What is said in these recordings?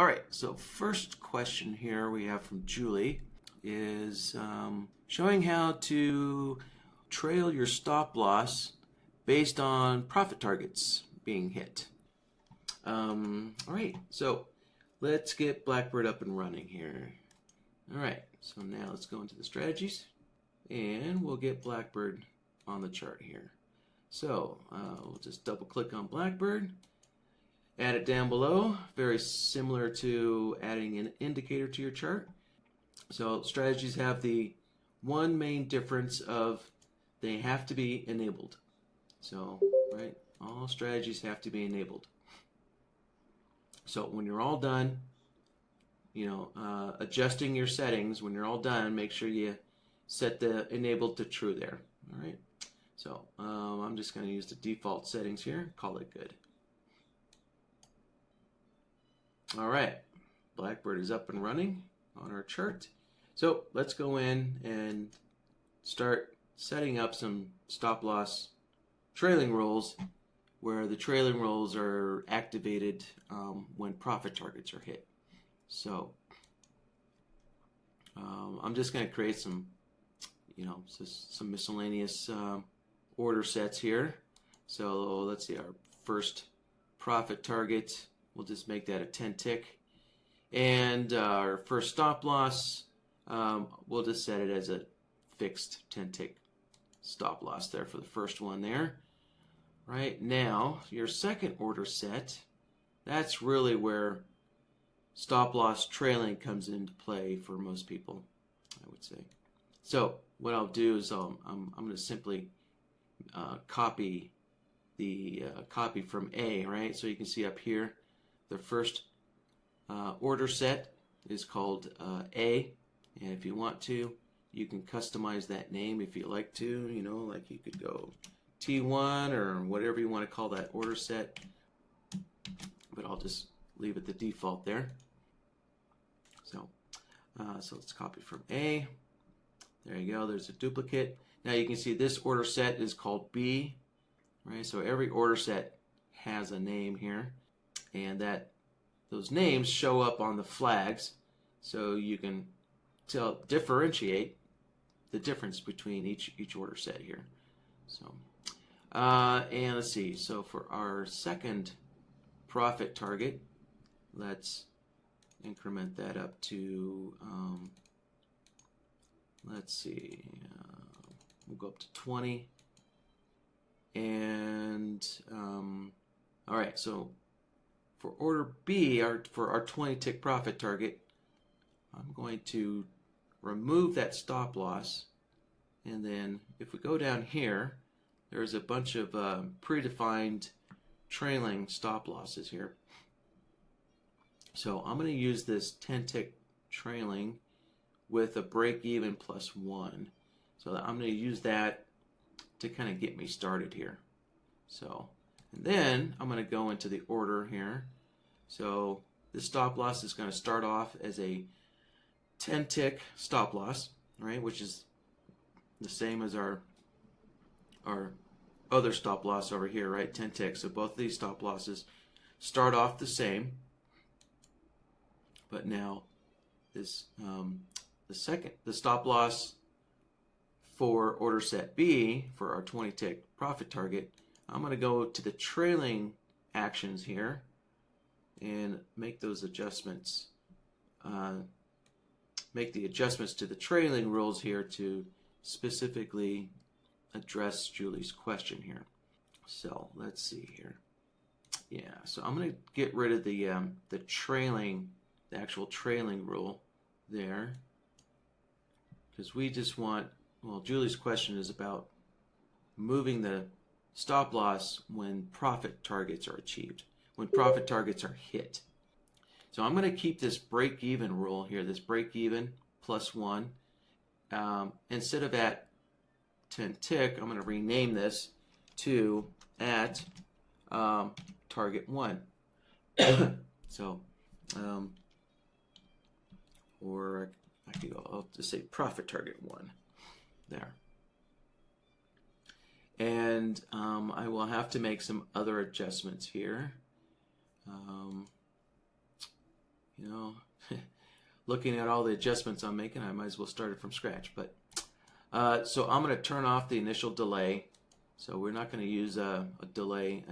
All right, so first question here we have from Julie is showing how to trail your stop loss based on profit targets being hit. All right, so let's get BlackBird up and running here. All right, so now let's go into the strategies and we'll get BlackBird on the chart here. So we'll just double click on BlackBird, add it down below, very similar to adding an indicator to your chart. So strategies have the one main difference of they have to be enabled. So, right, all strategies have to be enabled. So when you're all done, adjusting your settings, when you're all done, make sure you set the enabled to true there. All right. So I'm just going to use the default settings here, call it good. All right, BlackBird is up and running on our chart. So let's go in and start setting up some stop loss trailing rules where the trailing rules are activated when profit targets are hit. So I'm just going to create some, some miscellaneous order sets here. So let's see, our first profit target, we'll just make that a 10 tick. And our first stop loss, we'll just set it as a fixed 10 tick stop loss there for the first one there. Right now, your second order set, that's really where stop loss trailing comes into play for most people, I would say. So what I'll do is I'm going to simply copy the copy from A, right? So you can see up here, the first order set is called A, and if you want to, you can customize that name if you like to, like you could go T1 or whatever you want to call that order set, but I'll just leave it the default there. So let's copy from A. There you go, there's a duplicate. Now you can see this order set is called B, right? So every order set has a name here, and those names show up on the flags, so you can differentiate the difference between each order set here. So, and let's see. So for our second profit target, let's increment that up to. Let's see. We'll go up to 20. And all right. So for order B, for our 20 tick profit target, I'm going to remove that stop loss, and then if we go down here, there's a bunch of predefined trailing stop losses here. So I'm going to use this 10 tick trailing with a break even plus 1. So I'm going to use that to kind of get me started here. So, and then I'm going to go into the order here. So this stop loss is going to start off as a 10 tick stop loss, right, which is the same as our other stop loss over here, right, 10 ticks. So both of these stop losses start off the same, but now this the stop loss for order set B for our 20 tick profit target, I'm going to go to the trailing actions here and make those adjustments. Make the adjustments to the trailing rules here to specifically address Julie's question here. So let's see here. Yeah, so I'm going to get rid of the actual trailing rule there, because we just want, well, Julie's question is about moving the stop loss when profit targets are achieved, when profit targets are hit. So I'm going to keep this break-even rule here, this break-even plus 1. Instead of at 10 tick, I'm going to rename this to at target 1. So, or I could go, I'll just say profit target 1 there. And I will have to make some other adjustments here. you know, looking at all the adjustments I'm making, I might as well start it from scratch. But so I'm going to turn off the initial delay. So we're not going to use a delay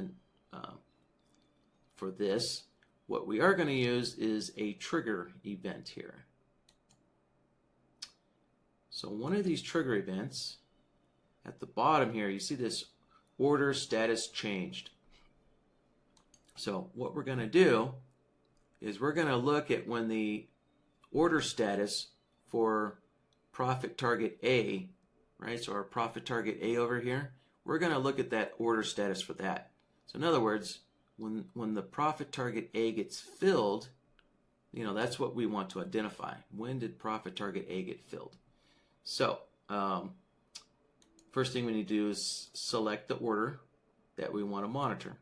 for this. What we are going to use is a trigger event here. So one of these trigger events, at the bottom here, you see this order status changed. So what we're going to do is we're going to look at when the order status for profit target A, right? So our profit target A over here, we're going to look at that order status for that. So in other words, when the profit target A gets filled, you know, that's what we want to identify. When did profit target A get filled? So first thing we need to do is select the order that we want to monitor.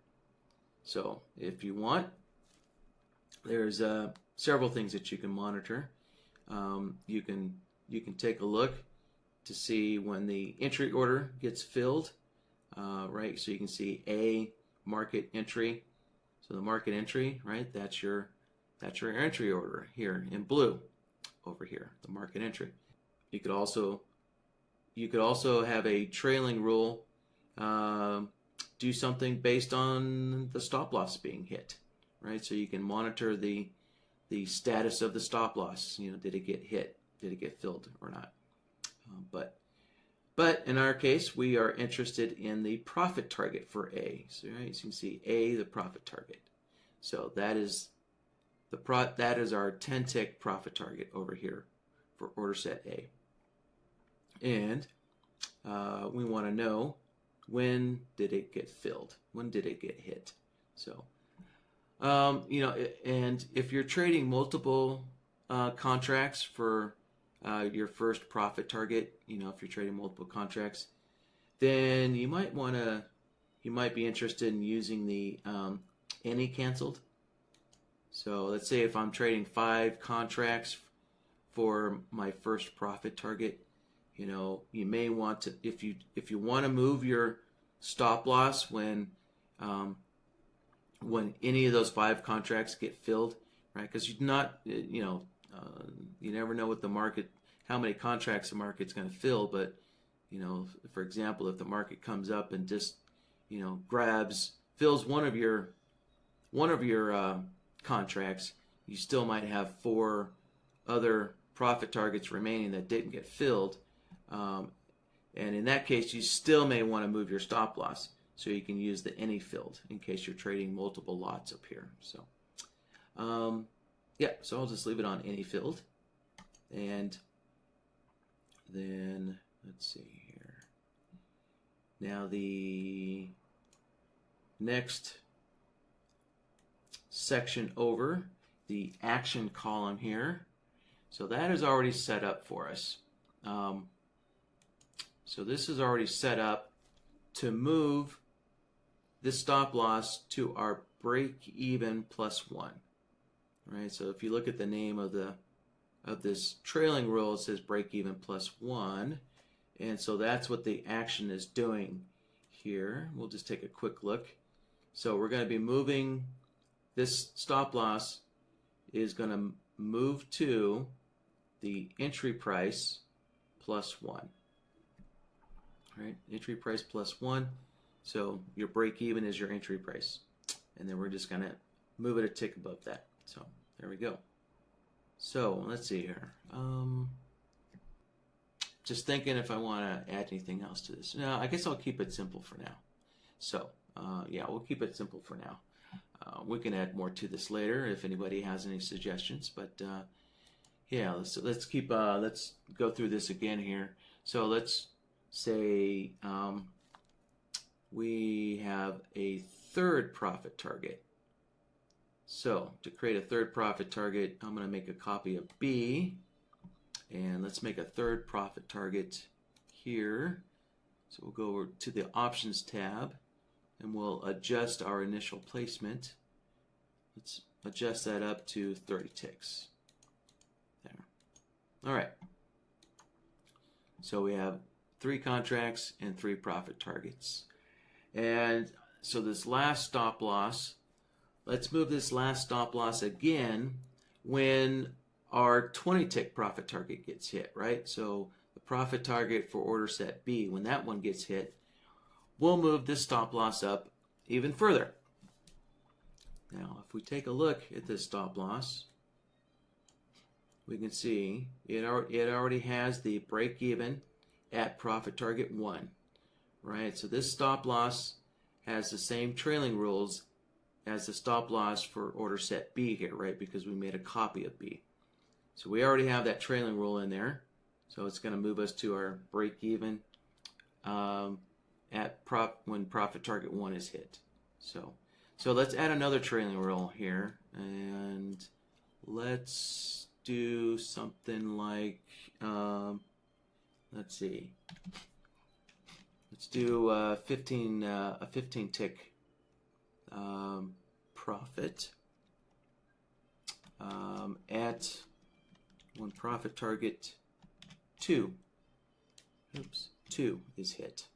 So if you want, there's several things that you can monitor. You can take a look to see when the entry order gets filled, right? So you can see A market entry. So the market entry, right? That's your entry order here in blue over here, the market entry. You could also have a trailing rule do something based on the stop loss being hit, right? So you can monitor the status of the stop loss. You know, did it get hit? Did it get filled or not? But in our case, we are interested in the profit target for A. So right, so you can see A, the profit target. So that is our 10 tick profit target over here for order set A. And we want to know, when did it get filled? When did it get hit? So, you know, and if you're trading multiple contracts for your first profit target, you know, if you're trading multiple contracts, then you might be interested in using the any canceled. So let's say if I'm trading 5 contracts for my first profit target, you know, you may want to, if you want to move your stop loss when any of those 5 contracts get filled, right? Because you never know what the market, how many contracts the market's going to fill. But you know, for example, if the market comes up and just, you know, fills one of your contracts, you still might have 4 other profit targets remaining that didn't get filled. And in that case, you still may want to move your stop loss, so you can use the any filled in case you're trading multiple lots up here. So yeah, so I'll just leave it on any filled. And then let's see here. Now the next section over, the action column here, so that is already set up for us. So this is already set up to move this stop loss to our break even plus 1. Right? So if you look at the name of this trailing rule, it says break even plus 1. And so that's what the action is doing here. We'll just take a quick look. So we're going to be moving this stop loss is going to move to the entry price plus 1. Right? Entry price plus 1. So your break even is your entry price. And then we're just going to move it a tick above that. So there we go. So let's see here. Just thinking if I want to add anything else to this. No, I guess I'll keep it simple for now. So yeah, we'll keep it simple for now. We can add more to this later if anybody has any suggestions. But yeah, let's go through this again here. So let's say we have a third profit target. So to create a third profit target, I'm going to make a copy of B, and let's make a third profit target here. So we'll go over to the options tab and we'll adjust our initial placement. Let's adjust that up to 30 ticks. There. All right. So we have 3 contracts and 3 profit targets. And so this last stop loss, let's move this last stop loss again when our 20 tick profit target gets hit, right? So the profit target for order set B, when that one gets hit, we'll move this stop loss up even further. Now, if we take a look at this stop loss, we can see it already has the break even at profit target 1, right? So this stop loss has the same trailing rules as the stop loss for order set B here, right? Because we made a copy of B. So we already have that trailing rule in there. So it's going to move us to our break even when profit target 1 is hit. So let's add another trailing rule here, and let's do something like, let's see, let's do a 15 tick profit at when profit target 2 is hit.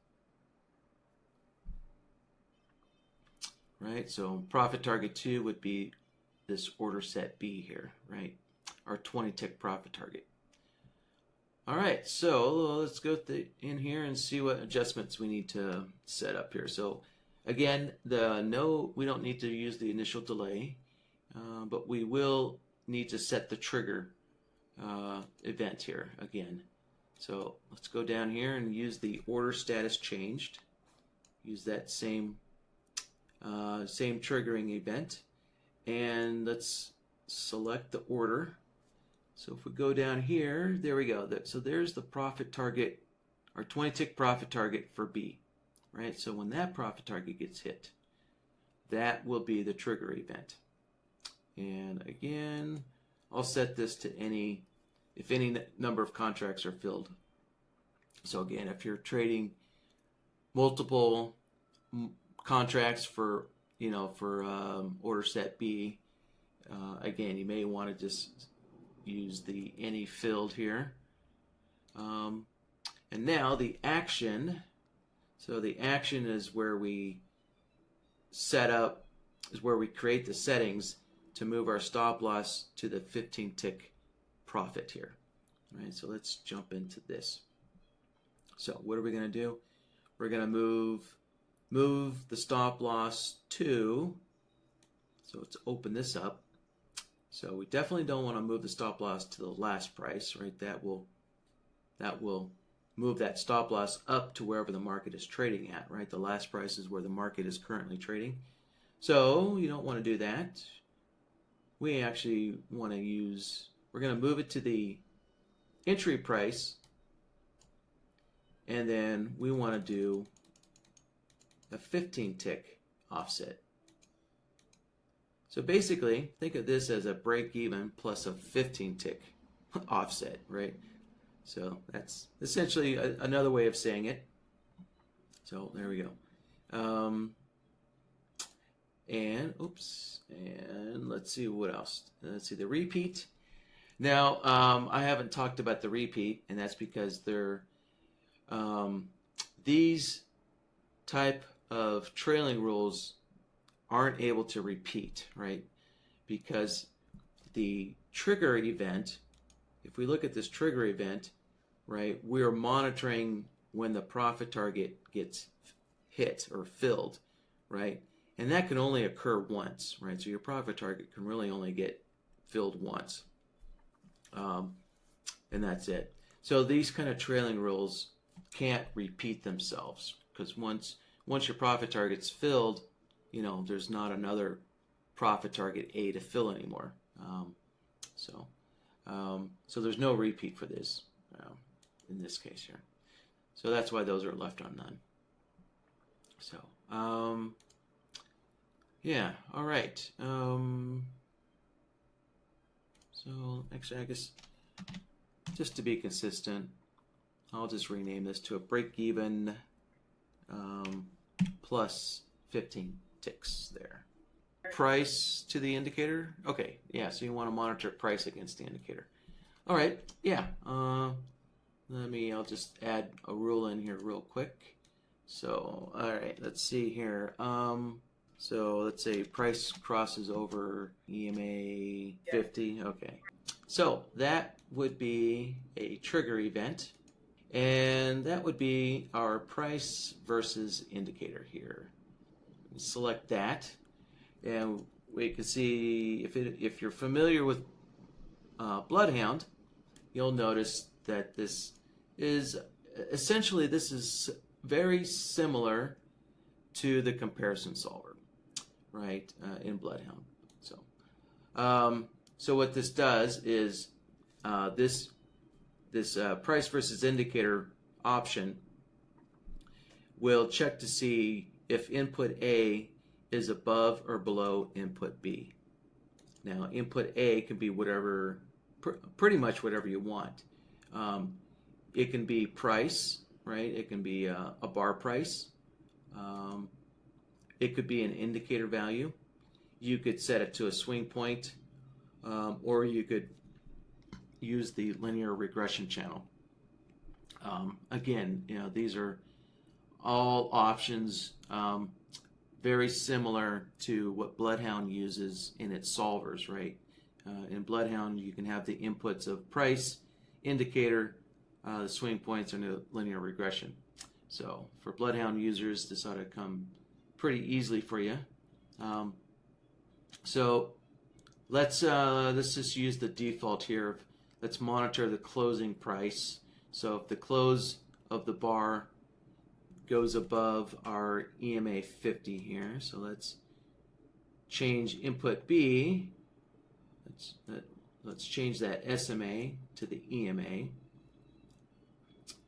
Right, so profit target 2 would be this order set B here, right? Our 20 tick profit target. All right, so let's go in here and see what adjustments we need to set up here. So again, we don't need to use the initial delay, but we will need to set the trigger event here again. So let's go down here and use the order status changed. Use that same triggering event, and let's select the order. So if we go down here, there we go. So there's the profit target, our 20 tick profit target for B, right? So when that profit target gets hit, that will be the trigger event. And again, I'll set this to if any number of contracts are filled. So again, if you're trading multiple contracts for order set B, again, you may want to just use the any filled here. And now the action. So the action is where we create the settings to move our stop loss to the 15 tick profit here. All right, so let's jump into this. So what are we going to do? We're going to move the stop loss to, so let's open this up. So we definitely don't want to move the stop loss to the last price, right? That will move that stop loss up to wherever the market is trading at, right? The last price is where the market is currently trading. So you don't want to do that. We actually want to we're going to move it to the entry price, and then we want to do a 15 tick offset. So basically, think of this as a break even plus a 15 tick offset, right? So that's essentially another way of saying it. So there we go. And let's see what else. Let's see the repeat. Now, I haven't talked about the repeat, and that's because these type of trailing rules aren't able to repeat, right? Because the trigger event, if we look at this trigger event, right, we're monitoring when the profit target gets hit or filled, right? And that can only occur once, right? So your profit target can really only get filled once. And that's it. So these kind of trailing rules can't repeat themselves, because once your profit target's filled, there's not another profit target A to fill anymore. So there's no repeat for this in this case here. So that's why those are left on none. So yeah, all right. So actually, I guess just to be consistent, I'll just rename this to a break even plus 15 ticks there. Price to the indicator. Okay, yeah, so you want to monitor price against the indicator. All right, yeah. I'll just add a rule in here real quick. So, all right, let's see here. So let's say price crosses over EMA 50. Okay. So that would be a trigger event. And that would be our price versus indicator here. Select that. And we can see if you're familiar with Bloodhound, you'll notice that this is essentially very similar to the comparison solver, right, in Bloodhound. So what this does is this price versus indicator option will check to see if input A is above or below input B. Now, input A can be whatever, pretty much whatever you want. It can be price, right? It can be a bar price. It could be an indicator value. You could set it to a swing point, or you could use the linear regression channel. Again, these are all options very similar to what Bloodhound uses in its solvers, right? In Bloodhound, you can have the inputs of price, indicator, the swing points, and the linear regression. So for Bloodhound users, this ought to come pretty easily for you. So let's just use the default here. Let's monitor the closing price. So if the close of the bar goes above our EMA 50 here, so let's change input B. Let's change that SMA to the EMA.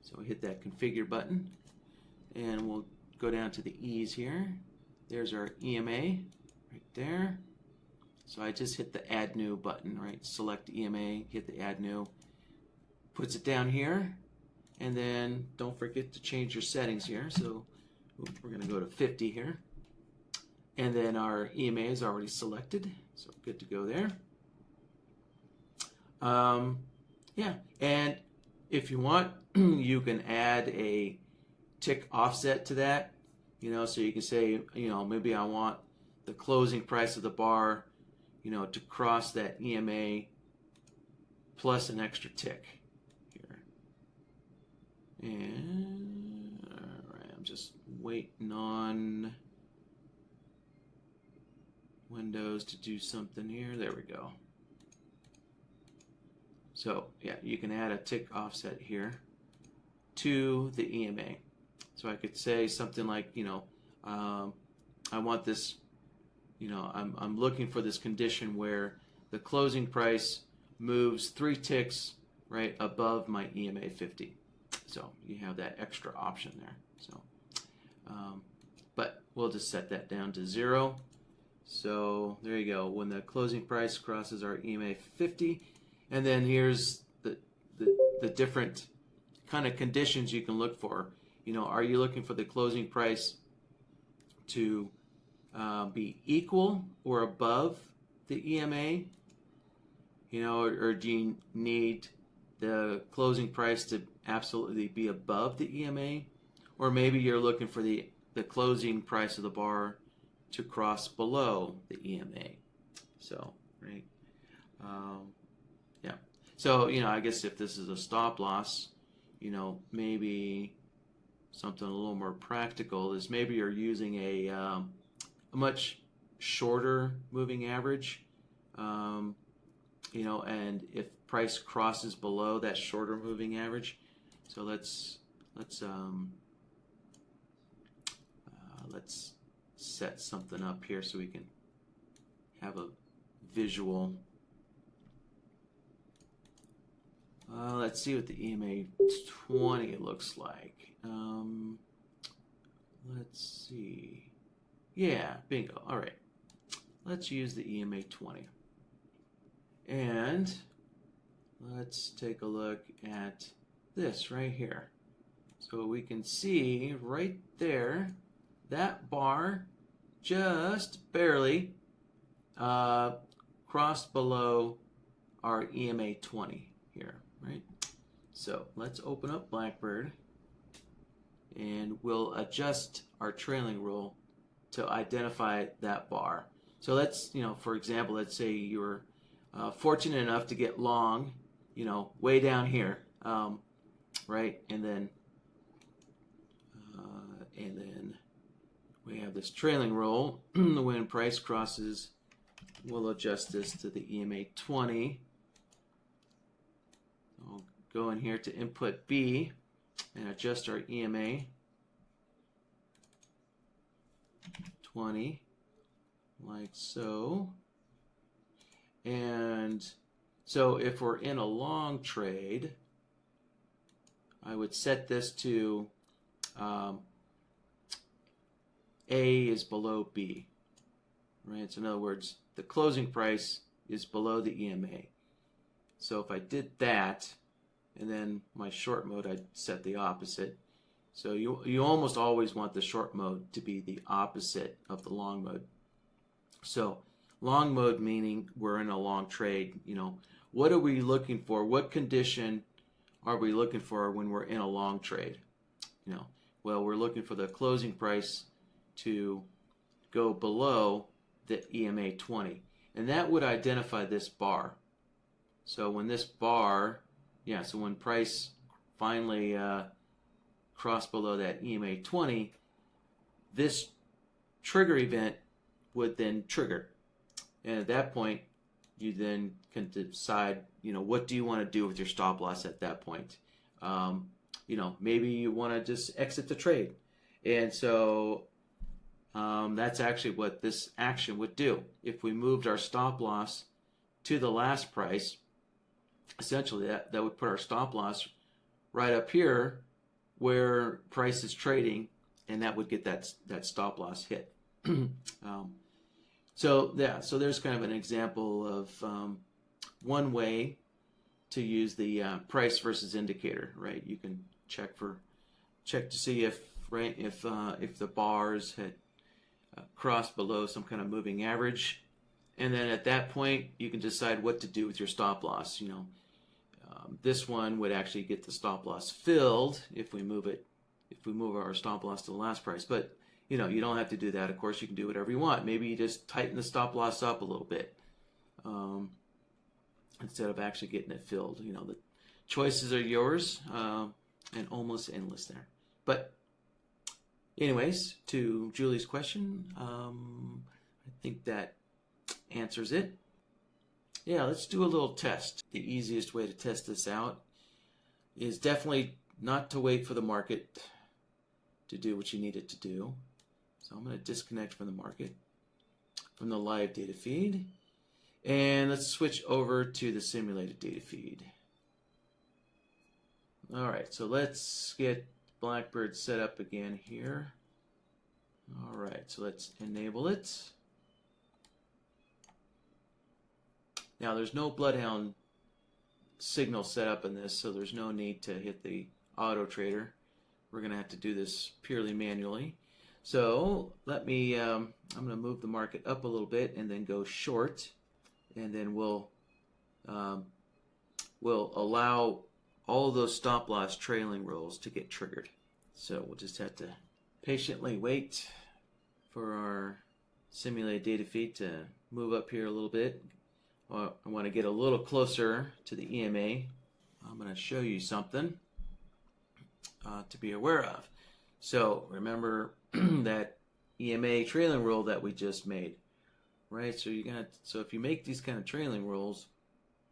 So we hit that configure button, and we'll go down to the E's here. There's our EMA right there. So I just hit the add new button, right? Select EMA, hit the add new, puts it down here, and then don't forget to change your settings here. So we're going to go to 50 here, and then our EMA is already selected, so good to go there. Yeah, and if you want, you can add a tick offset to that, so you can say, maybe I want the closing price of the bar, to cross that EMA plus an extra tick here. And all right, I'm just waiting on Windows to do something here. There we go. So yeah, you can add a tick offset here to the EMA. So I could say something like, I want this, I'm looking for this condition where the closing price moves 3 ticks right above my EMA 50. So you have that extra option there. So, but we'll just set that down to 0. So there you go. When the closing price crosses our EMA 50, and then here's the different kind of conditions you can look for. Are you looking for the closing price to be equal or above the EMA? Or do you need the closing price to absolutely be above the EMA? Or maybe you're looking for the closing price of the bar to cross below the EMA. So, right? Yeah. So, I guess if this is a stop loss, maybe something a little more practical is maybe you're using a much shorter moving average, and if price crosses below that shorter moving average, so let's set something up here so we can have a visual. Let's see what the EMA 20 looks like. Let's see. Yeah, bingo. All right. Let's use the EMA 20. And let's take a look at this right here. So we can see right there, that bar just barely crossed below our EMA 20 here, right? So let's open up BlackBird, and we'll adjust our trailing rule to identify that bar. So let's, for example, let's say you're fortunate enough to get long, way down here, right? And then we have this trailing roll. When price crosses, we'll adjust this to the EMA 20. I'll go in here to input B and adjust our EMA 20 like so. And so if we're in a long trade, I would set this to A is below B, right? So in other words, the closing price is below the EMA. So if I did that, and then my short mode, I'd set the opposite. So you almost always want the short mode to be the opposite of the long mode. So long mode meaning we're in a long trade. What are we looking for? What condition are we looking for when we're in a long trade? Well, we're looking for the closing price to go below the EMA 20, and that would identify this bar. So when this bar, so when price finally crossed below that EMA 20, this trigger event would then trigger, and at that point you then can decide what do you want to do with your stop loss at that point. Maybe you want to just exit the trade, and so that's actually what this action would do. If we moved our stop loss to the last price, essentially that would put our stop loss right up here where price is trading, and that would get that stop loss hit. So there's kind of an example of one way to use the price versus indicator, right? You can check to see if the bars had crossed below some kind of moving average, and then at that point you can decide what to do with your stop loss. This one would actually get the stop loss filled if we move our stop loss to the last price, but you don't have to do that. Of course, you can do whatever you want. Maybe you just tighten the stop loss up a little bit instead of actually getting it filled. The choices are yours, and almost endless there. But anyways, to Julie's question, I think that answers it. Yeah, let's do a little test. The easiest way to test this out is definitely not to wait for the market to do what you need it to do. So I'm going to disconnect from the market, from the live data feed, and let's switch over to the simulated data feed. All right, so let's get BlackBird set up again here. All right, so let's enable it. Now there's no Bloodhound signal set up in this, so there's no need to hit the auto trader. We're going to have to do this purely manually. So let me, I'm going to move the market up a little bit and then go short, and then we'll allow all of those stop loss trailing rolls to get triggered. So we'll just have to patiently wait for our simulated data feed to move up here a little bit. I want to get a little closer to the EMA. I'm going to show you something to be aware of. So remember that EMA trailing roll that we just made, right? So if you make these kind of trailing rolls,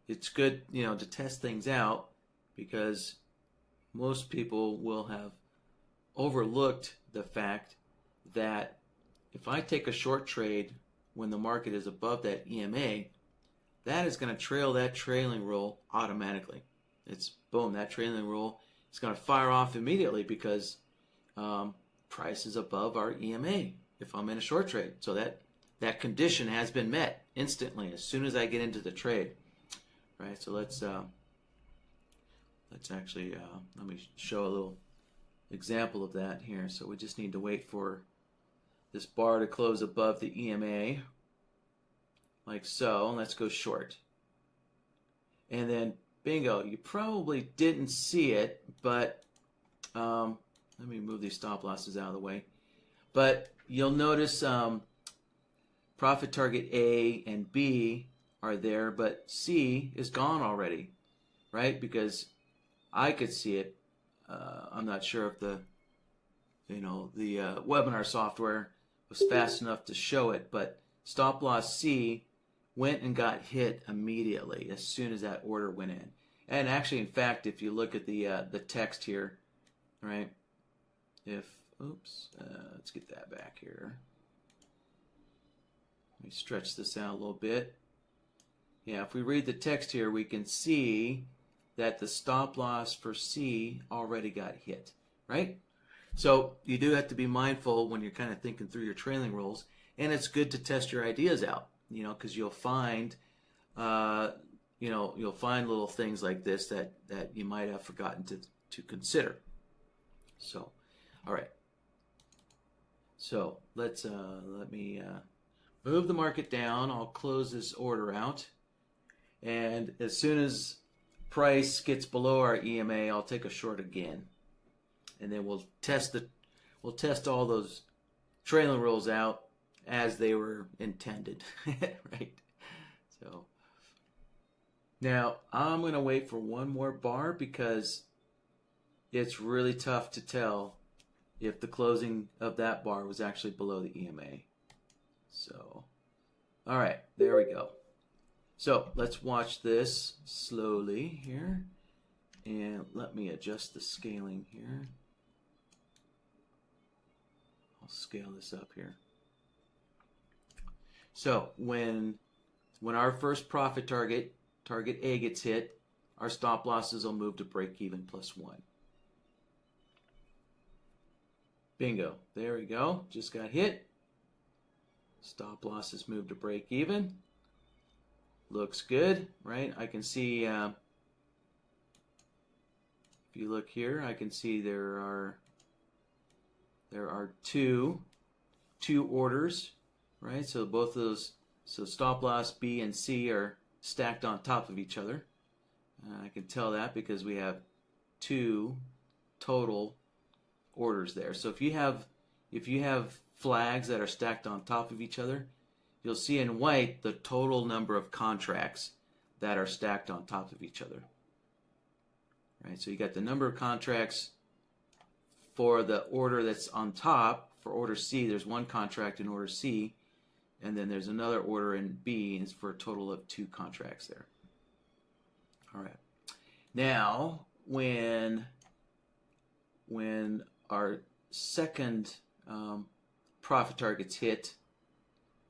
it's good, to test things out, because most people will have overlooked the fact that if I take a short trade when the market is above that EMA, that is going to trail that trailing roll automatically. It's boom, that trailing roll is going to fire off immediately because price is above our EMA if I'm in a short trade. So that condition has been met instantly as soon as I get into the trade. Right, so let's actually, let me show a little example of that here. So we just need to wait for this bar to close above the EMA, like so, and let's go short. And then, bingo, you probably didn't see it, but let me move these stop losses out of the way. But you'll notice profit target A and B are there, but C is gone already, right? Because I could see it. I'm not sure if the webinar software was fast enough to show it, but stop loss C went and got hit immediately as soon as that order went in. And actually, in fact, if you look at the text here, right? Let's get that back here. Let me stretch this out a little bit. Yeah, if we read the text here, we can see that the stop loss for C already got hit, right? So you do have to be mindful when you're kind of thinking through your trailing rules, and it's good to test your ideas out, because you'll find, you'll find little things like this that you might have forgotten to consider. So, all right. So let me move the market down. I'll close this order out, and as soon as price gets below our EMA, I'll take a short again, and then we'll test all those trailing rules out as they were intended, right? So now I'm going to wait for one more bar because it's really tough to tell if the closing of that bar was actually below the EMA. So, all right, there we go. So let's watch this slowly here, and let me adjust the scaling here. I'll scale this up here. So when our first profit target A gets hit, our stop losses will move to break even plus 1. Bingo. There we go. Just got hit. Stop losses move to break even. Looks good, right? I can see, if you look here, I can see there are two orders, right? So both of those, so stop loss B and C are stacked on top of each other. I can tell that because we have 2 total orders there. So if you have flags that are stacked on top of each other, you'll see in white the total number of contracts that are stacked on top of each other. Right? So you got the number of contracts for the order that's on top. For order C, there's 1 contract in order C, and then there's another order in B, and it's for a total of 2 contracts there. All right. Now, when our second profit target's hit,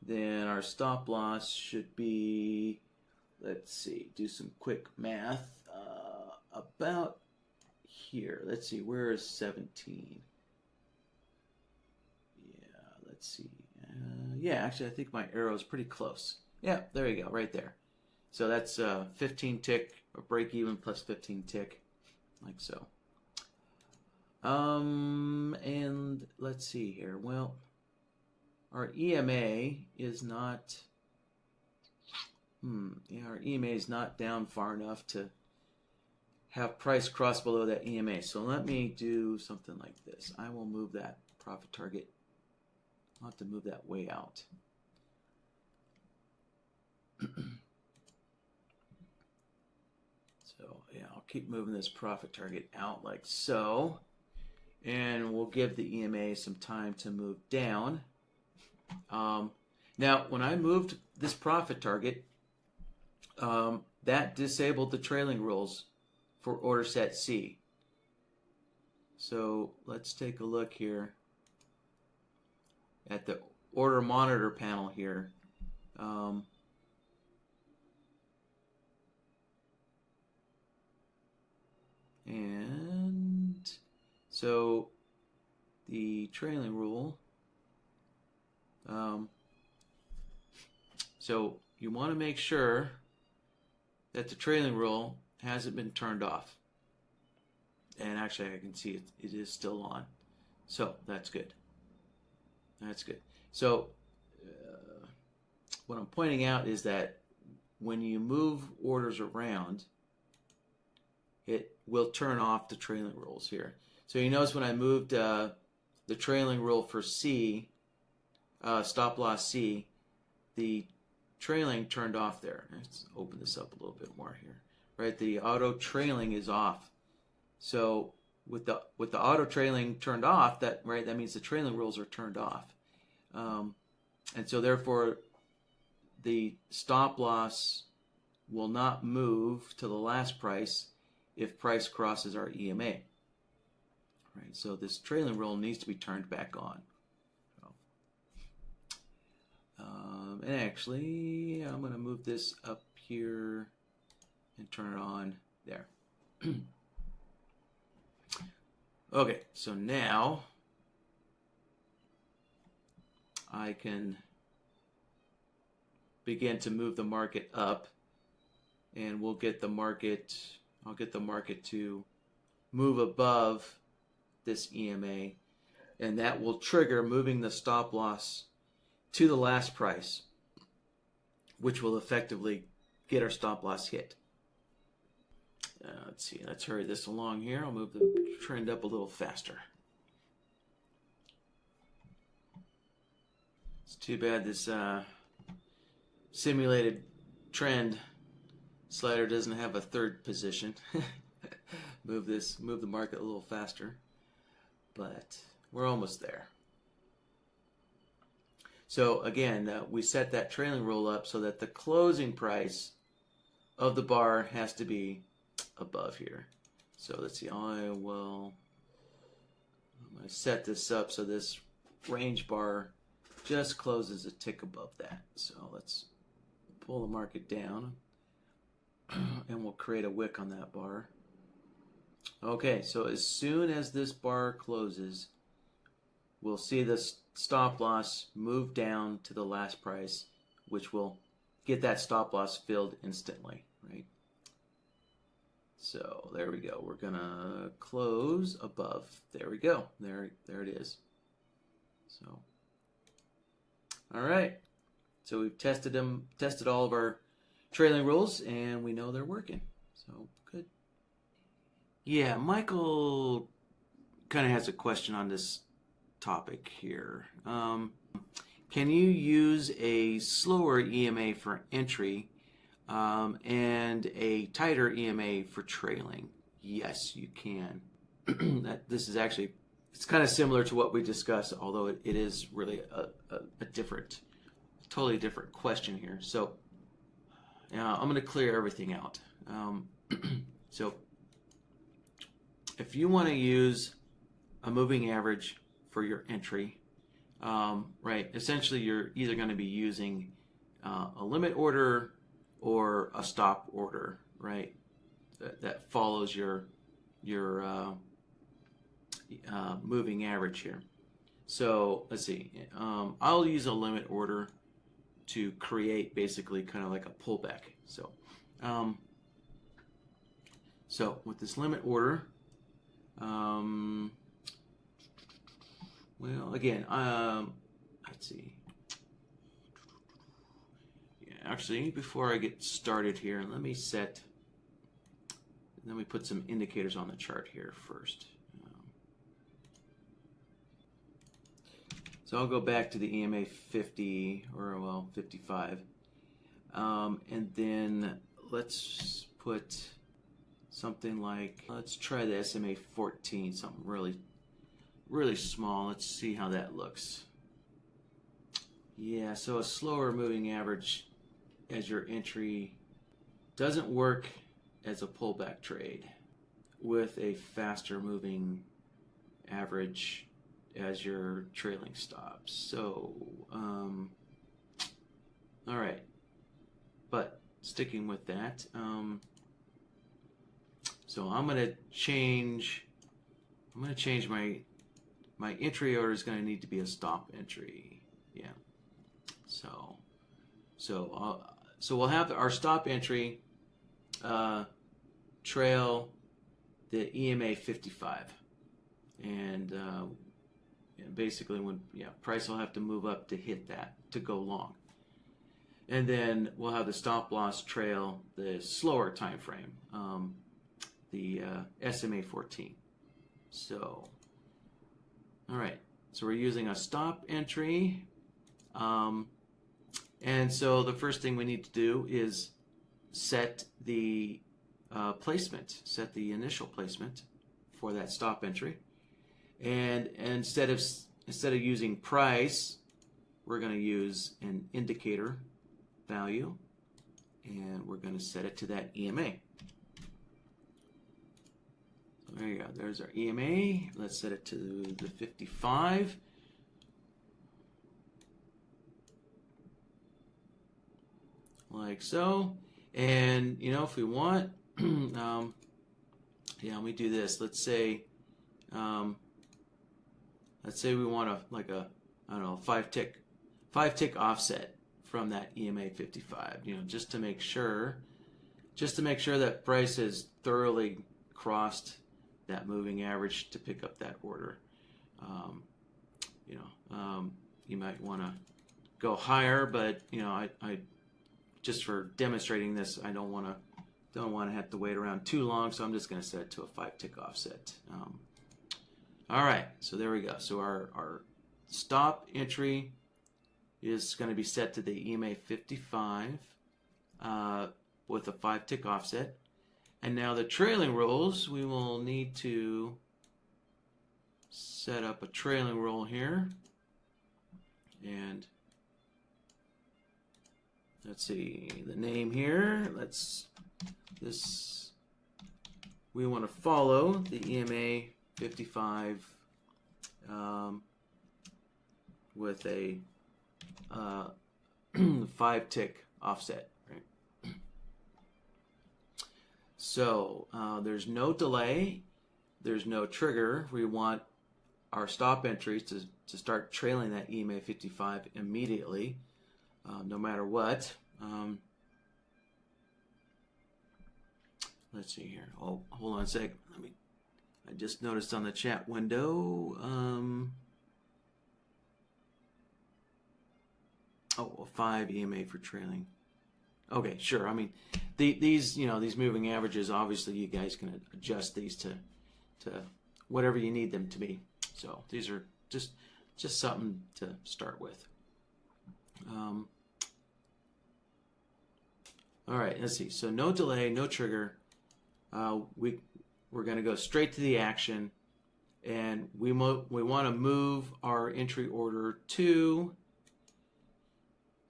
then our stop loss should be, let's see, do some quick math, about here. Let's see, where is 17? Yeah, let's see. Yeah, actually, I think my arrow is pretty close. Yeah, there you go, right there. So that's 15 tick, or break even plus 15 tick, like so. And let's see here. Well, our EMA is not, our EMA is not down far enough to have price cross below that EMA. So let me do something like this. I will move that profit target. I'll have to move that way out. So yeah, I'll keep moving this profit target out like so. And we'll give the EMA some time to move down. Now, when I moved this profit target, that disabled the trailing rules for order set C. So let's take a look here at the order monitor panel here. And so the trailing rule, so you want to make sure that the trailing rule hasn't been turned off. And actually I can see it is still on. So that's good. That's good. So what I'm pointing out is that when you move orders around, it will turn off the trailing rules here. So you notice when I moved the trailing rule for C, stop loss C, the trailing turned off there. Let's open this up a little bit more here. Right, the auto trailing is off. So with the auto trailing turned off, that means the trailing rules are turned off, and so therefore the stop loss will not move to the last price if price crosses our EMA. Right, so this trailing rule needs to be turned back on. And actually, I'm going to move this up here and turn it on there. Okay, so now I can begin to move the market up, and we'll get the market, I'll get the market to move above this EMA, and that will trigger moving the stop loss to the last price, which will effectively get our stop loss hit. Let's see, let's hurry this along here. I'll move the trend up a little faster. It's too bad this simulated trend slider doesn't have a third position. move the market a little faster, but we're almost there. So again, we set that trailing rule up so that the closing price of the bar has to be above here. So let's see, I'm going to set this up so this range bar just closes a tick above that. So let's pull the market down and we'll create a wick on that bar. Okay, so as soon as this bar closes, we'll see the stop loss move down to the last price, which will get that stop loss filled instantly, right? So there we go. We're gonna close above. There we go. There it is. So, all right. So we've tested all of our trailing rules, and we know they're working. So good. Yeah, Michael kind of has a question on this topic here. Can you use a slower EMA for entry and a tighter EMA for trailing? Yes, you can. This is actually, it's kind of similar to what we discussed, although it is really a different, totally different question here. So I'm going to clear everything out. So if you want to use a moving average for your entry, right, essentially you're either going to be using a limit order or a stop order, right, that follows your moving average here. So let's see, I'll use a limit order to create basically kind of like a pullback. So so with this limit order, well, again, let's see. Yeah, actually, before I get started here, let me put some indicators on the chart here first. So I'll go back to the EMA 50, or well, 55. And then let's put something like, let's try the SMA 14, something really small. Let's see how that looks. Yeah, so a slower moving average as your entry doesn't work as a pullback trade with a faster moving average as your trailing stops. So, all right, but sticking with that, so I'm going to change my entry order is going to need to be a stop entry. Yeah. So we'll have our stop entry trail the EMA 55, and basically when price will have to move up to hit that to go long, and then we'll have the stop loss trail the slower time frame, the SMA 14. So, all right. So we're using a stop entry. And so the first thing we need to do is set the placement, set the initial placement for that stop entry. And instead of using price, we're going to use an indicator value, and we're going to set it to that EMA. So there you go. There's our EMA. Let's set it to the 55. Like so. And if we want, yeah, let me do this. Let's say we want I don't know, 5-tick offset from that EMA 55. Just to make sure that price has thoroughly crossed that moving average to pick up that order. You might want to go higher, but I just for demonstrating this, I don't want to have to wait around too long, so I'm just going to set it to a 5-tick offset. All right, so there we go. So our stop entry is going to be set to the EMA 55 with a 5-tick offset. And now the trailing rolls, we will need to set up a trailing roll here. And let's see the name here. We want to follow the EMA 55 with a 5-tick offset. Right? So there's no delay, there's no trigger. We want our stop entries to start trailing that EMA 55 immediately, no matter what. Let's see here. Oh, hold on a sec. I just noticed on the chat window. 5 EMA for trailing. Okay, sure. I mean, these moving averages. Obviously, you guys can adjust these to whatever you need them to be. So these are just something to start with. All right, let's see. So no delay, no trigger. We're going to go straight to the action, and we want to move our entry order to,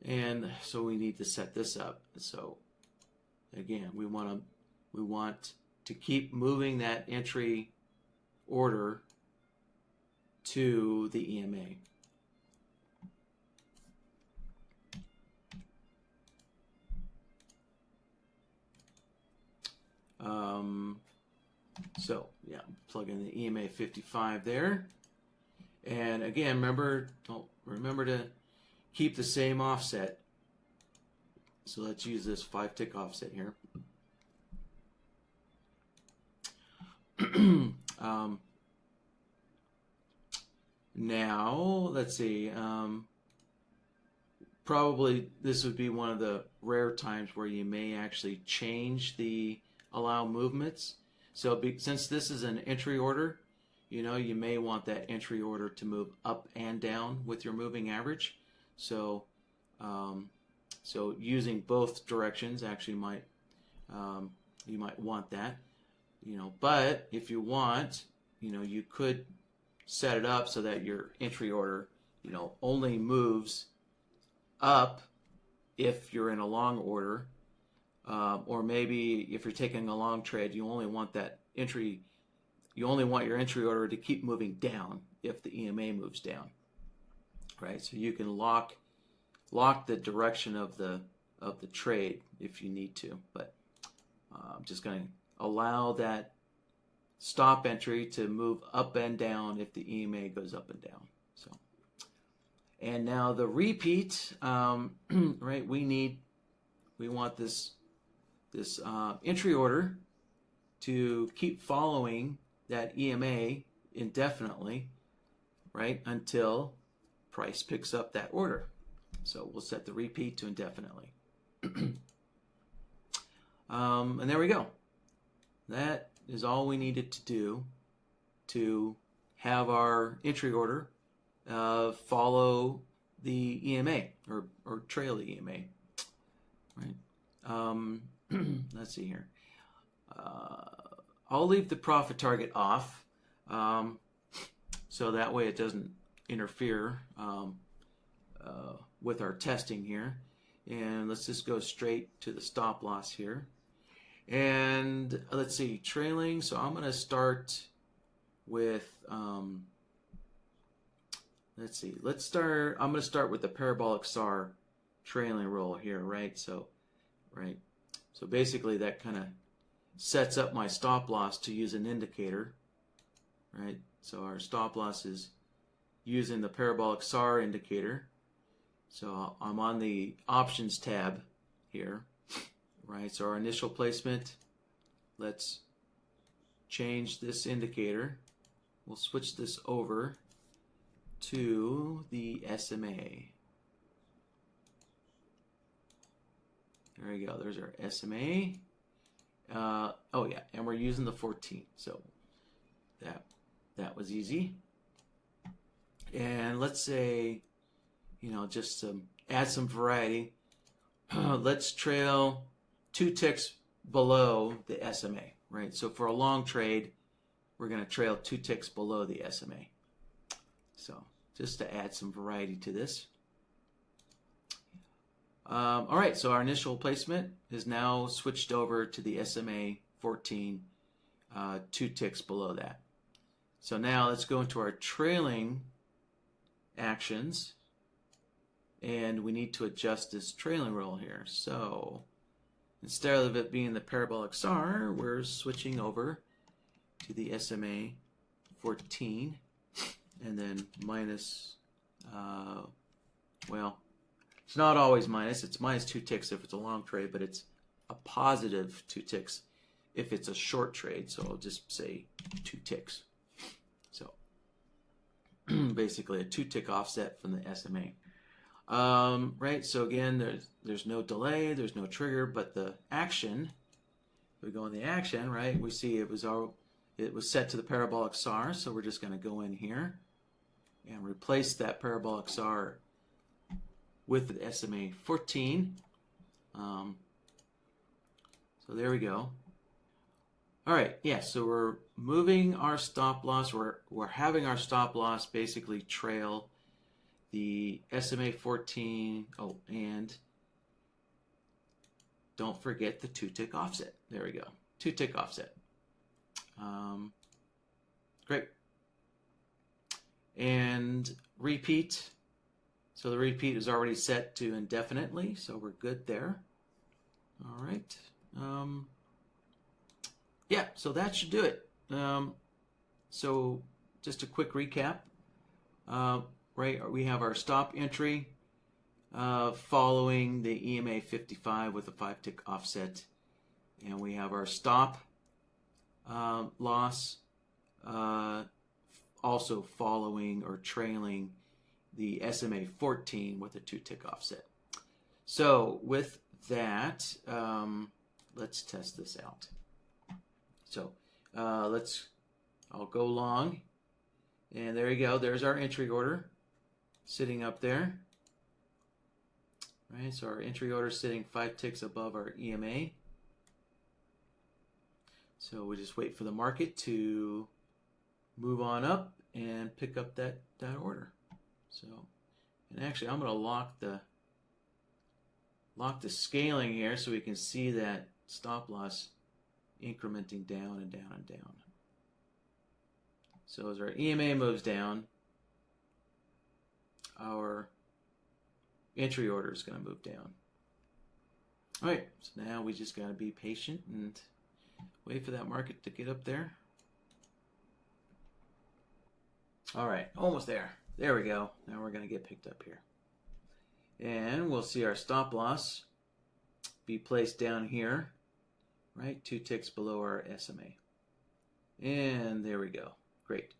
and so we need to set this up. So again, we want to keep moving that entry order to the EMA. So yeah, plug in the EMA 55 there, and again, remember to keep the same offset. So let's use this 5-tick offset here. Now let's see. Probably this would be one of the rare times where you may actually change the allow movements. So since this is an entry order, you may want that entry order to move up and down with your moving average. So so using both directions actually might you might want that. But if you want, you could set it up so that your entry order only moves up if you're in a long order. Or maybe if you're taking a long trade, you only want your entry order to keep moving down if the EMA moves down, right? So you can lock the direction of the trade if you need to, but I'm just going to allow that stop entry to move up and down if the EMA goes up and down. So, and now the repeat, right? We want this entry order to keep following that EMA indefinitely, right, until price picks up that order. So we'll set the repeat to indefinitely. And there we go. That is all we needed to do to have our entry order follow the EMA or trail the EMA, right? Let's see here. I'll leave the profit target off, so that way it doesn't interfere with our testing here. And let's just go straight to the stop loss here. And let's see, trailing. So I'm going to start with, let's see, I'm going to start with the parabolic SAR trailing roll here, right? So basically that kind of sets up my stop loss to use an indicator, right? So our stop loss is using the parabolic SAR indicator. So I'm on the options tab here, right? So our initial placement, let's change this indicator. We'll switch this over to the SMA. There we go. There's our SMA. Oh yeah, and we're using the 14. So that was easy. And let's say, just to add some variety, let's trail 2 ticks below the SMA, right? So for a long trade, we're going to trail 2 ticks below the SMA. So just to add some variety to this. All right, so our initial placement is now switched over to the SMA 14, 2 ticks below that. So now let's go into our trailing actions, and we need to adjust this trailing roll here. So instead of it being the parabolic SAR, we're switching over to the SMA 14, and then minus, well, it's not always minus. It's minus 2 ticks if it's a long trade, but it's a positive 2 ticks if it's a short trade. So I'll just say 2 ticks. So basically a 2 tick offset from the SMA. Right, so again, there's no delay, there's no trigger, but the action, we go in the action, right, we see it was set to the parabolic SAR, so we're just going to go in here and replace that parabolic SAR with the SMA 14. So there we go. All right, yeah, so we're moving our stop loss, we're having our stop loss basically trail the SMA 14, oh, and don't forget the 2 tick offset. There we go, 2 tick offset. Great. And repeat. So the repeat is already set to indefinitely, so we're good there. All right. Yeah, so that should do it. So just a quick recap. Right, we have our stop entry following the EMA 55 with a 5 tick offset, and we have our stop loss also following or trailing the SMA 14 with a 2 tick offset. So with that, let's test this out. So I'll go long, and there you go. There's our entry order sitting up there. Right, so our entry order is sitting 5 ticks above our EMA. So we just wait for the market to move on up and pick up that order. So, and actually I'm going to lock the scaling here so we can see that stop loss incrementing down and down and down. So as our EMA moves down, our entry order is going to move down. All right, so now we just got to be patient and wait for that market to get up there. All right, almost there. There we go. Now we're going to get picked up here. And we'll see our stop loss be placed down here, right? 2 ticks below our SMA. And there we go. Great.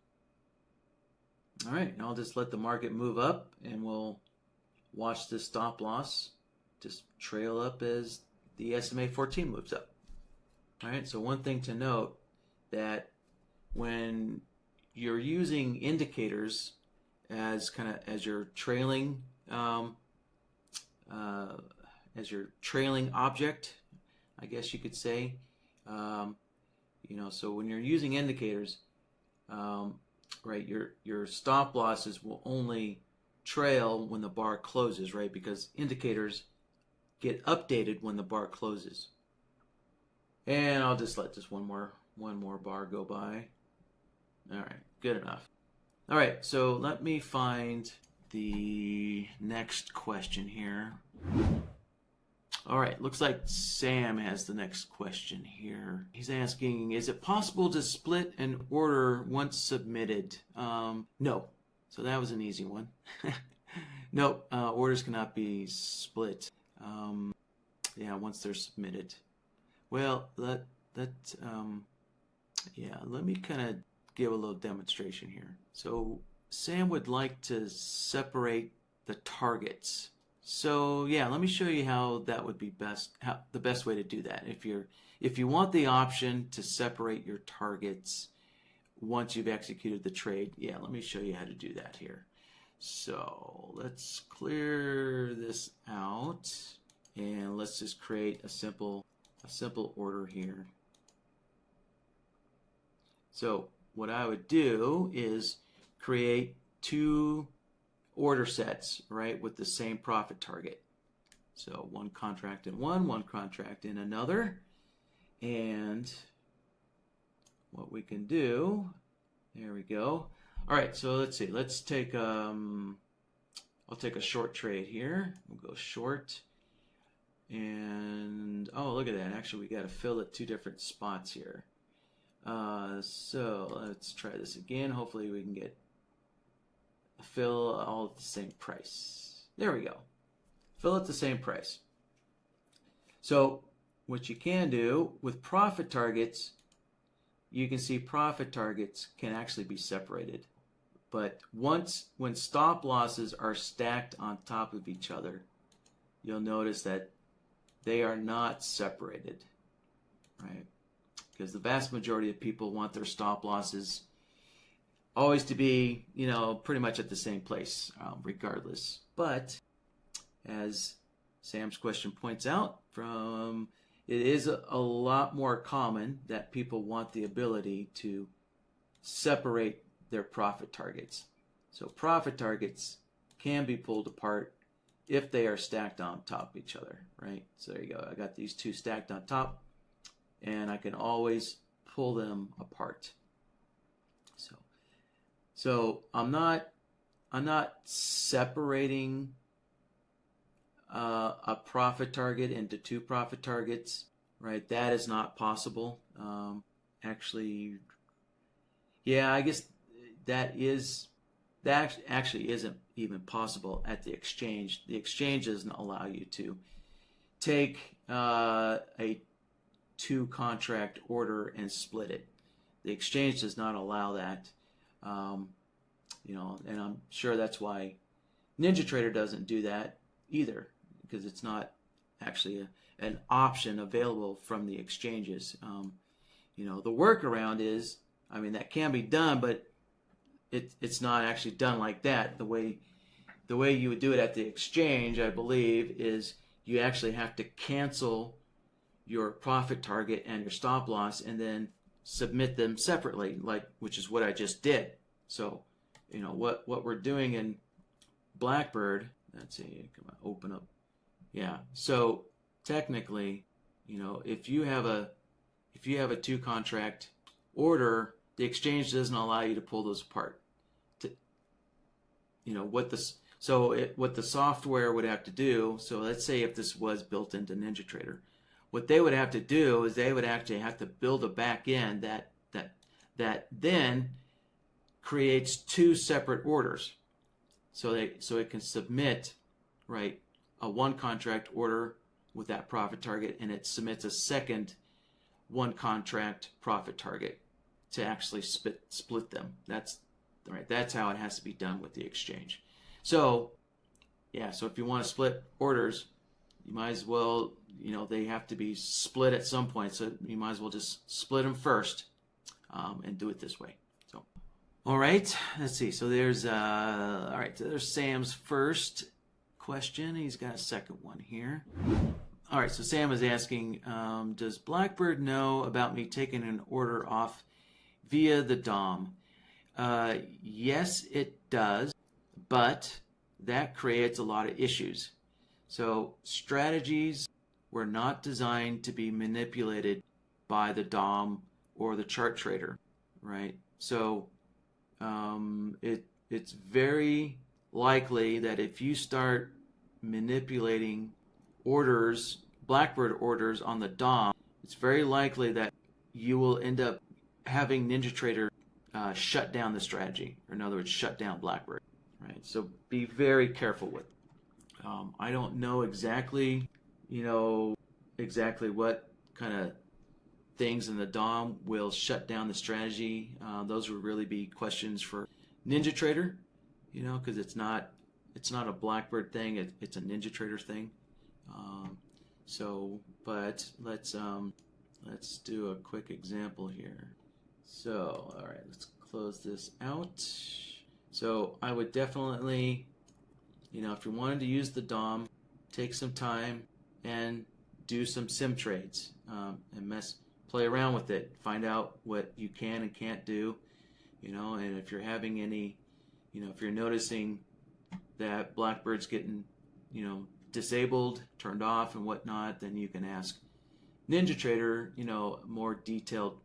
All right, and I'll just let the market move up, and we'll watch this stop loss just trail up as the SMA 14 moves up. All right, so one thing to note, that when you're using indicators as as your trailing object, I guess you could say. So when you're using indicators, right, your stop losses will only trail when the bar closes, right? Because indicators get updated when the bar closes. And I'll just let this one more bar go by. All right, good enough. All right, so let me find the next question here. All right, looks like Sam has the next question here. He's asking, is it possible to split an order once submitted? No. So that was an easy one. No, orders cannot be split. Once they're submitted. Well, let me kind of give a little demonstration here. So Sam would like to separate the targets. So yeah, let me show you how that would be the best way to do that. If you want the option to separate your targets once you've executed the trade, yeah, let me show you how to do that here. So let's clear this out and let's just create a simple order here. So what I would do is create two order sets, right, with the same profit target. So one contract in one contract in another. And what we can do, there we go. All right, so let's see. Let's take I'll take a short trade here. We'll go short. And oh, look at that. Actually, we got to fill at two different spots here. So let's try this again. Hopefully we can get fill all at the same price. There we go. Fill at the same price. So what you can do with profit targets, you can see profit targets can actually be separated. But when stop losses are stacked on top of each other, you'll notice that they are not separated, right? Because the vast majority of people want their stop losses always to be, pretty much at the same place, regardless. But as Sam's question points out, it is a lot more common that people want the ability to separate their profit targets. So profit targets can be pulled apart if they are stacked on top of each other, right? So there you go. I got these two stacked on top, and I can always pull them apart. So I'm not separating a profit target into two profit targets, right? That is not possible. Actually, yeah, I guess that actually isn't even possible at the exchange. The exchange doesn't allow you to take a two contract order and split it. The exchange does not allow that. And I'm sure that's why NinjaTrader doesn't do that either, because it's not actually an option available from the exchanges. The workaround is, that can be done, but it's not actually done like that. The way you would do it at the exchange, I believe, is you actually have to cancel your profit target and your stop loss and then submit them separately, which is what I just did. So, what we're doing in BlackBird, let's see, come on, open up. Yeah. So technically, if you have a two contract order, the exchange doesn't allow you to pull those apart. What the software would have to do. So let's say if this was built into NinjaTrader, what they would have to do is they would actually have to build a back end that then creates two separate orders. So it can submit, right, a one contract order with that profit target, and it submits a second one contract profit target to actually split them. That's right. That's how it has to be done with the exchange. So yeah, so if you want to split orders, you might as well, they have to be split at some point. So you might as well just split them first and do it this way. So All right, let's see. So there's all right. So there's Sam's first question. He's got a second one here. All right. So Sam is asking, does BlackBird know about me taking an order off via the DOM? Yes, it does, but that creates a lot of issues. So strategies were not designed to be manipulated by the DOM or the chart trader, right? So it's very likely that if you start manipulating orders, BlackBird orders on the DOM, it's very likely that you will end up having NinjaTrader shut down the strategy, or in other words, shut down BlackBird. Right. So be very careful with it. I don't know exactly, exactly what kind of things in the DOM will shut down the strategy. Those would really be questions for NinjaTrader, because it's not a BlackBird thing. It's a NinjaTrader thing. But let's do a quick example here. So, all right, let's close this out. So I would definitely, if you wanted to use the DOM, take some time and do some sim trades and play around with it. Find out what you can and can't do, and if you're having any, if you're noticing that BlackBird's getting, disabled, turned off and whatnot, then you can ask NinjaTrader, more detailed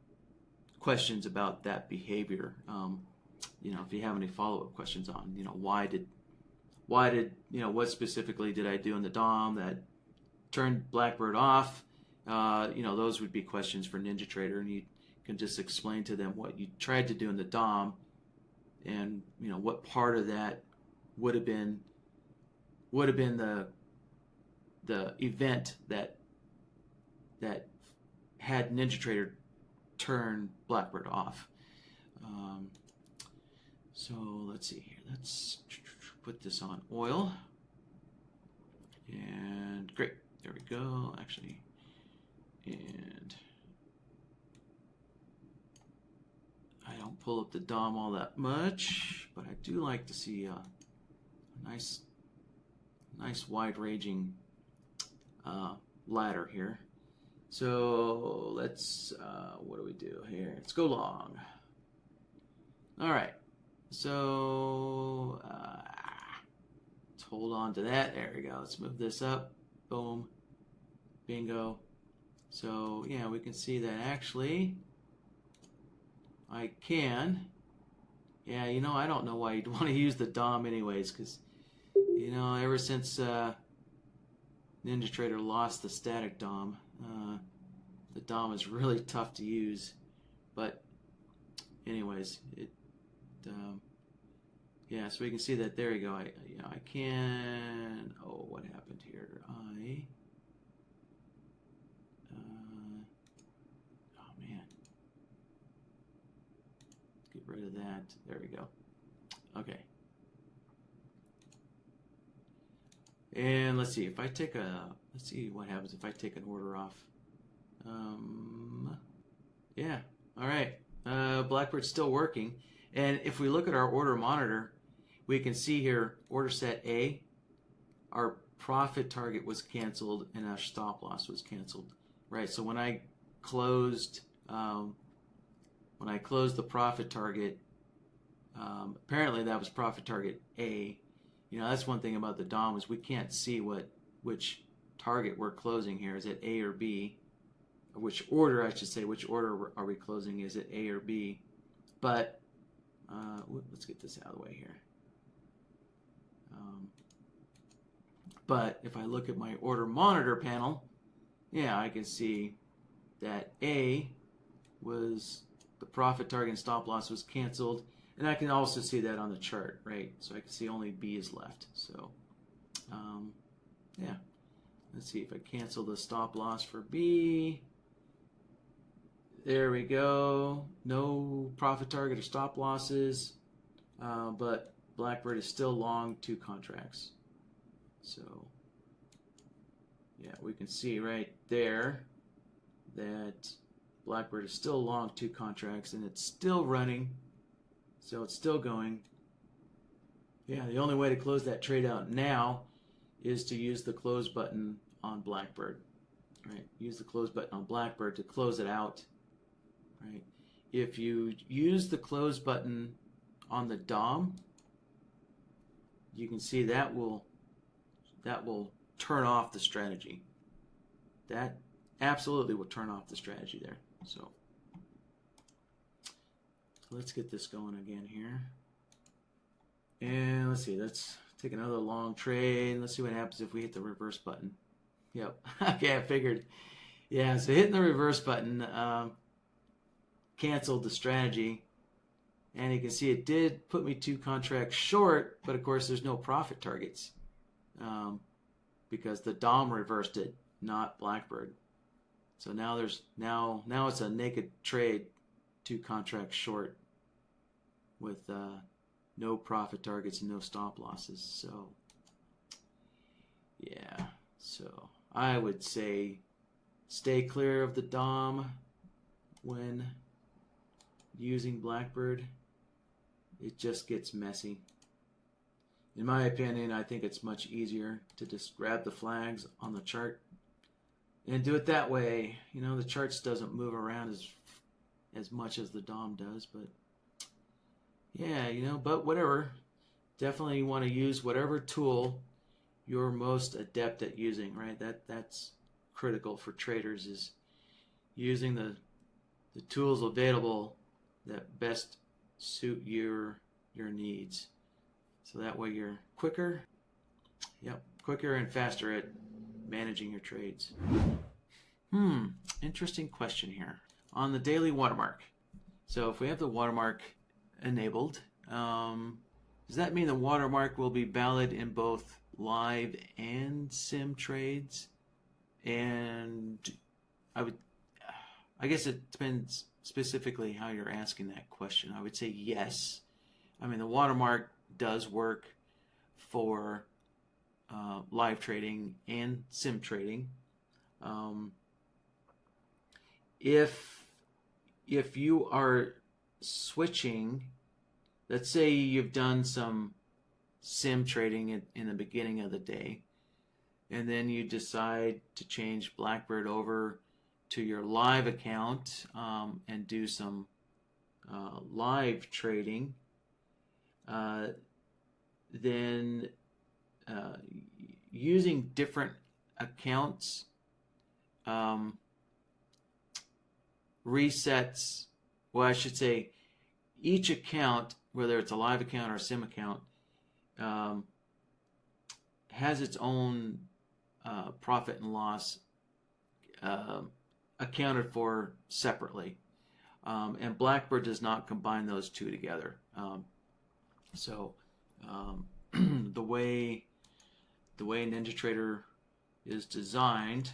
questions about that behavior. If you have any follow-up questions on, what specifically did I do in the DOM that turned BlackBird off? Those would be questions for NinjaTrader, and you can just explain to them what you tried to do in the DOM, and what part of that would have been the event that had NinjaTrader turn BlackBird off. So let's see here. Let's put this on oil. And great. There we go. Actually, and I don't pull up the DOM all that much, but I do like to see a nice wide-ranging ladder here. So let's, what do we do here? Let's go long. All right. So let's hold on to that. There we go. Let's move this up. Boom. Bingo. So yeah, we can see that actually I can. Yeah, I don't know why you'd want to use the DOM anyways, because ever since NinjaTrader lost the static DOM, the DOM is really tough to use. But anyways, yeah, so we can see that. There you go. I can. Oh, what happened here? Oh man, get rid of that. There we go. Okay. And let's see if I take let's see what happens if I take an order off. Yeah. All right. BlackBird's still working. And if we look at our order monitor, we can see here order set A, our profit target was canceled and our stop loss was canceled. Right. So when I closed the profit target, apparently that was profit target A. That's one thing about the DOM is we can't see which target we're closing here. Is it A or B? Or which order, I should say, which order are we closing? Is it A or B? But let's get this out of the way here. But if I look at my order monitor panel, yeah, I can see that A was the profit target and stop loss was canceled. And I can also see that on the chart, right? So I can see only B is left. So, yeah. Let's see if I cancel the stop loss for B. There we go. No profit target or stop losses. But BlackBird is still long 2 contracts. So, yeah, we can see right there that BlackBird is still long 2 contracts and it's still running. So it's still going. Yeah, the only way to close that trade out now is to use the close button on BlackBird. Right? Use the close button on BlackBird to close it out. Right? If you use the close button on the DOM, you can see that will turn off the strategy. That absolutely will turn off the strategy there. So let's get this going again here. And let's see, let's take another long trade. Let's see what happens if we hit the reverse button. Yep. Okay, I figured. Yeah, so hitting the reverse button canceled the strategy. And you can see it did put me 2 contracts short, but of course there's no profit targets because the DOM reversed it, not BlackBird. So now now it's a naked trade, 2 contracts short with no profit targets and no stop losses. So yeah, so I would say stay clear of the DOM when using BlackBird. It just gets messy. In my opinion, I think it's much easier to just grab the flags on the chart and do it that way. You know, the charts doesn't move around as much as the DOM does, but yeah, you know, but whatever. Definitely you want to use whatever tool you're most adept at using, right? That's critical for traders, is using the tools available that best suit your needs. So that way you're quicker and faster at managing your trades. Interesting question here. On the daily watermark. So if we have the watermark enabled, does that mean the watermark will be valid in both live and sim trades? And I guess it depends specifically how you're asking that question. I would say yes. I mean, the watermark does work for live trading and sim trading. If you are switching, let's say you've done some sim trading in the beginning of the day, and then you decide to change BlackBird over to your live account and do some live trading, then using different accounts resets, well, I should say each account, whether it's a live account or a sim account, has its own profit and loss accounted for separately, and BlackBird does not combine those two together. So the way NinjaTrader is designed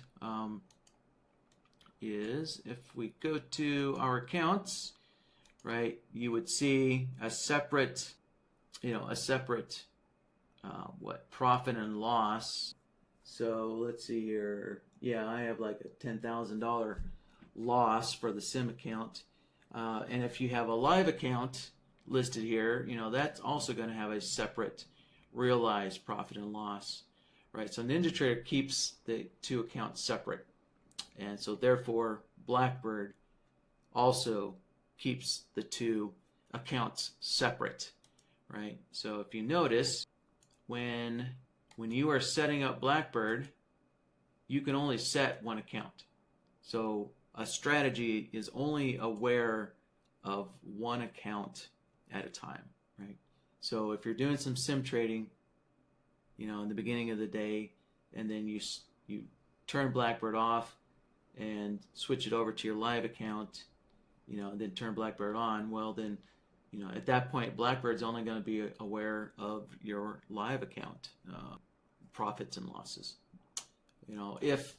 is, if we go to our accounts, right, you would see a separate profit and loss. So let's see here. Yeah, I have like a $10,000 loss for the sim account, and if you have a live account listed here, you know, that's also going to have a separate realized profit and loss, right? So NinjaTrader keeps the two accounts separate, and so therefore BlackBird also keeps the two accounts separate, right? So if you notice, when you are setting up BlackBird, you can only set one account. So a strategy is only aware of one account at a time, right? So if you're doing some sim trading, you know, in the beginning of the day, and then you turn BlackBird off and switch it over to your live account, you know, and then turn BlackBird on, well then, you know, at that point BlackBird's only going to be aware of your live account profits and losses. You know, if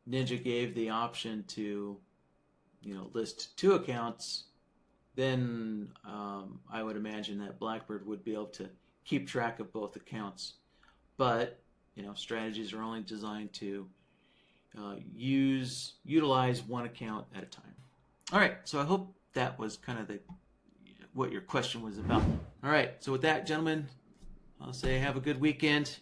Ninja gave the option to, you know, list two accounts, then I would imagine that BlackBird would be able to keep track of both accounts. But, you know, strategies are only designed to utilize one account at a time. All right, so I hope that was kind of what your question was about. All right, so with that, gentlemen, I'll say have a good weekend.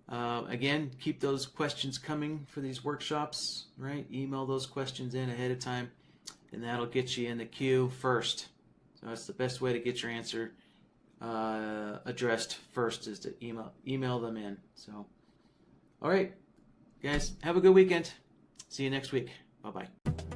Again, keep those questions coming for these workshops, right? Email those questions in ahead of time, and that'll get you in the queue first. So that's the best way to get your answer addressed first, is to email them in. So, all right, guys, have a good weekend. See you next week. Bye-bye.